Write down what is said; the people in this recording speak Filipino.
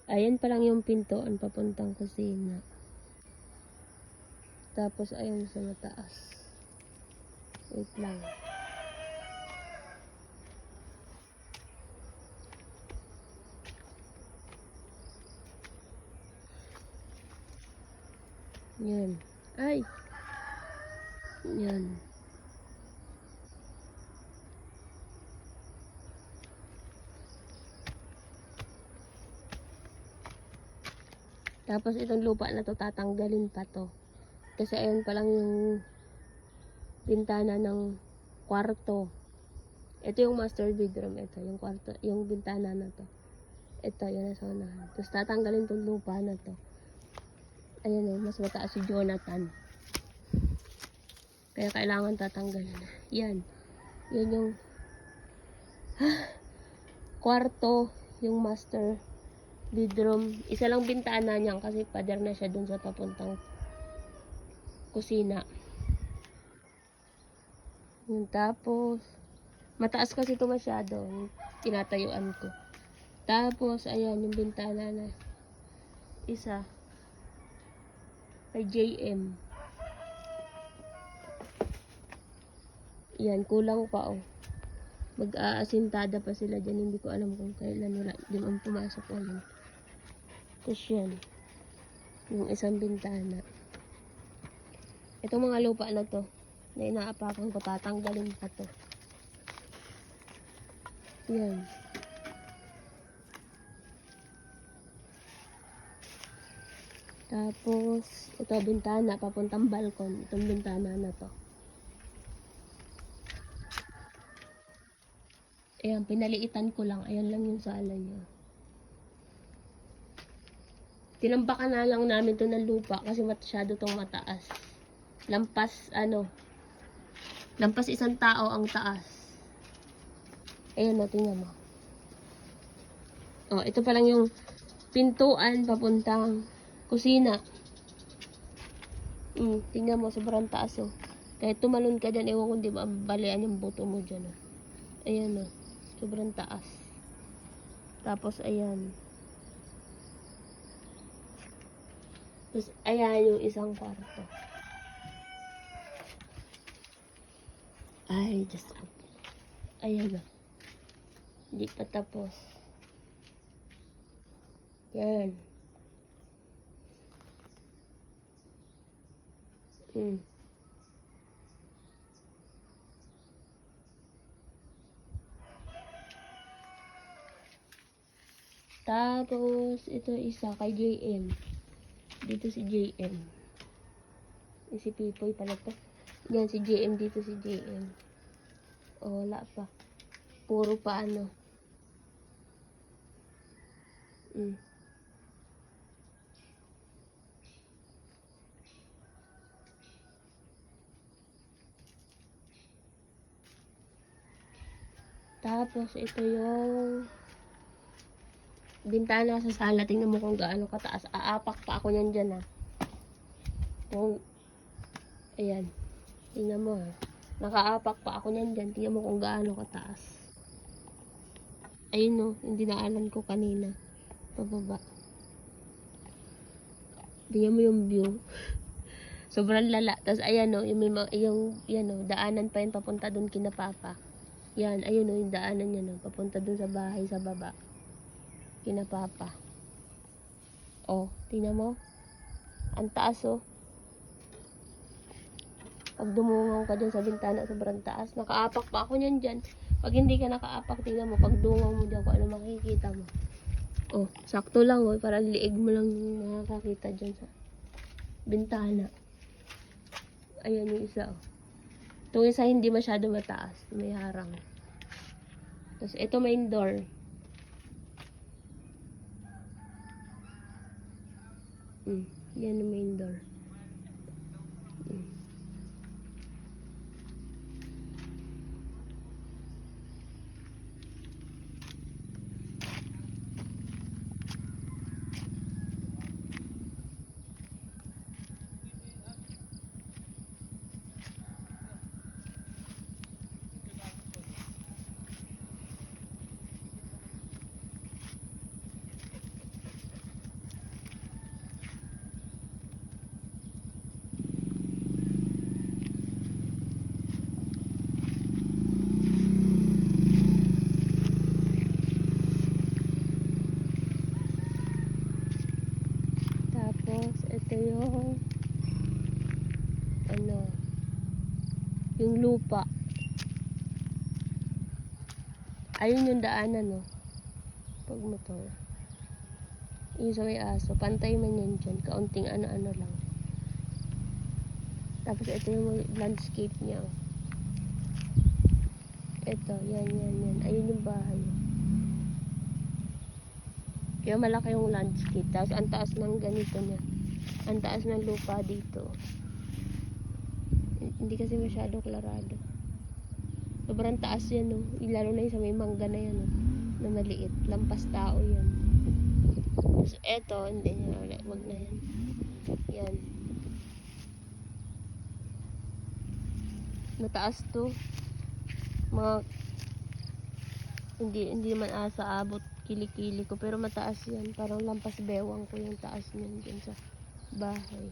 Ayan pa lang yung pintuan papuntang kusina. Tapos ayun sa mataas. Wait lang. Yan. Ay! Yan. Tapos itong lupa na to tatanggalin pa to. Kasi ayun pa lang yung bintana ng kwarto. Ito yung master bedroom. Ito yung kwarto, yung bintana na to. Ito yung nasa unahan. Tapos tatanggalin tong lupa na to. Ayan o, mas mataas si Jonathan. Kaya kailangan tatanggalin. Yan. Yan yung kwarto, yung master bedroom. Isa lang bintana niyan kasi pader na siya dun sa papuntang kusina. Tapos, mataas kasi ito masyado. Tinatayuan ko. Tapos, ayan, yung bintana na isa. Kay JM. Yan, kulang pa oh. Mag-aasintada pa sila dyan. Hindi ko alam kung kailan wala. Di man pumasok ulit. Tapos yan. Yung isang bintana. Itong mga lupa na to. Na inaapakan ko. Tatanggalin pa to. Yan. Tapos, ito bintana. Papuntang balkon. Itong bintana na to. Ayan, pinaliitan ko lang. Ayan lang yung sala niya. Tinambakan na lang namin to ng lupa kasi masyado tong mataas. Lampas, lampas isang tao ang taas. Ayan o, tingnan mo. Oh, ito pa lang yung pintuan papuntang kusina. Tingnan mo, sobrang taas oh. Kahit tumalon ka dyan, ewan kung di ba balian yung buto mo dyan oh. Ayan oh, sobrang taas. Tapos ayan. Tapos ayan yung isang kwarto. Ay, just up. Ayan oh. Hindi pa tapos. Yan. Tapos, ito isa kay JM. Dito si JM. Si Pipoy pala to. Yan si JM, dito si JM. Oh, wala pa. Puro pa ano. Tapos, ito yung bintana sa sala. Tingnan mo kung gaano kataas. Aapak pa ako nyan dyan, ha. Kung, ayan. Tingnan mo, ha. Nakaapak pa ako nyan dyan. Tingnan mo kung gaano kataas. Ayun, no. Yung dinaanan ko kanina. Pababa. Tingnan mo yung view. Sobrang lala. Tapos, ayan, no. Yung yan, no. Daanan pa yun papunta dun kina Papa. Yan, ayun o, yung daanan niya, no. Papunta dun sa bahay sa baba. Kina Papa. Oh, tingnan mo. Ang taas, oh. Pag dumungaw ka dyan sa bintana, sobrang taas. Nakaapak pa ako niyan dyan. Pag hindi ka nakaapak, tingnan mo. Pag dungaw mo dyan, kung ano makikita mo. Oh, sakto lang, oh. Para liig mo lang yung nakakita dyan sa bintana. Ayan yung isa, oh. Itong isa hindi masyado mataas. May harang. Tapos, ito main door. Yan yung main door. Ito yung ano, yung lupa. Ayun yung daanan, no? Pag motor. Yung sa may aso, pantay man yan dyan. Kaunting ano-ano lang. Tapos ito yung landscape niya. Ito, yan. Ayun yung bahay. Kaya malaki yung landscape. Tapos ang taas ng ganito niya. Ang taas ng lupa dito. Hindi kasi masyado klarado. Sobrang taas yan, no? Lalo na yung sa may mangga na yan, no? Na maliit. Lampas tao yan. So, eto, hindi niya ulit. Wag na yan. Yan. Mataas to. Mga hindi man asa abot kilikili ko, pero mataas yan. Parang lampas bewang ko yung taas niyan dyan sa bahay.